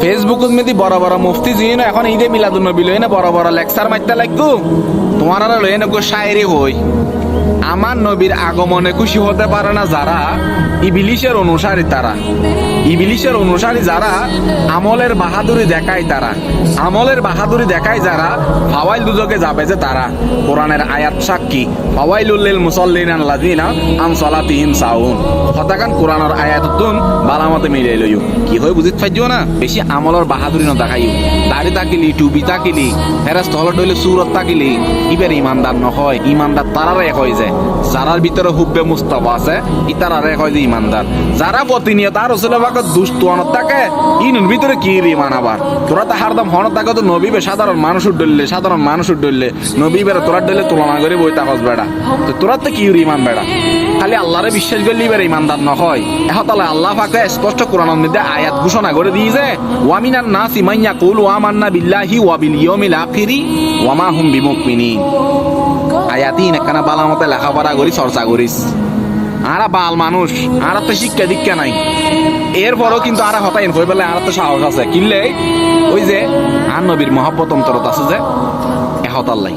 ফেসবুকত মেদি বড় বড় মুফতি জিন এখন ঈদে মিলাদুন নবী লই না বড় বড় লেকচার মারতে লাগবো তোমার আর লই না গো শায়েরি হই আমার নবীর আগমনে খুশি হতে পারে না যারা ইবলিশের অনুসারী তারা ইবলিশের অনুসারী যারা আমলের বাহাদুরি দেখায় তারা আমলের বাহাদুরি দেখায় যারা ফাওয়াইল দুজকে যাবে যে তারা কোরআনের আয়াত সাক্ষী ফাওয়াইলুল লিল মুসাল্লিনা আল্লাযিনা আন সালাতিহিম সাহুন হতাকান কোরআনের আয়াতুন বালামতে মিলাই লইও কি হয় বুঝিত পাইছো না বেশি আমলের বাহাদুরি ন দেখাইও দাড়ি তাকিলি টুপি তাকিলি ফেরেশতা হল ডইলে সূরত তাকিলি ইবের ইমানদার নহয় ইমানদার তারারে হয় যে যারার ভিতরে হুব্বে মুস্তাফা আছে ইতারারে হয় যে ইমানদার যারা প্রতিনিয়ত আর রাসূলের পাকের দুষ্ট অনত থাকে ইনুর ভিতরে কি ইমান আবার তোরা তো হারদম হনত থাকে তো নবী সাধারণ মানুষ উঠলে নবী বেড়া তোরা ডলে তুলনা করে বই তাকস বেড়া তো তোরা তো কি ইমান বেড়া খালি আল্লাহরে বিশ্বাস করলি বেড়া ইমানদার নহয় এহতালে আল্লাহ পাকে স্পষ্ট কোরআনের মধ্যে আয়াত ঘোষণা করে দিয়েছে ওয়ামিনান নাসি মান ইয়াকুলু আমান্না বিল্লাহি ওয়া বিল ইয়াউমিল আখিরি ওয়া মা হুম বিমুমিনিন আয়াতিন একখানা বালামতে লেখাপড়া করি চর্চা করিস আরা বাল মানুষ আর তো শিক্ষা দীক্ষা নাই এরপরও কিন্তু আরা হতাইন হয়ে পেলে আর তো সাহস আছে কিনলে ওই যে আর নবীর মহব্বত অন্তরত আছে যে এহতাল্লাই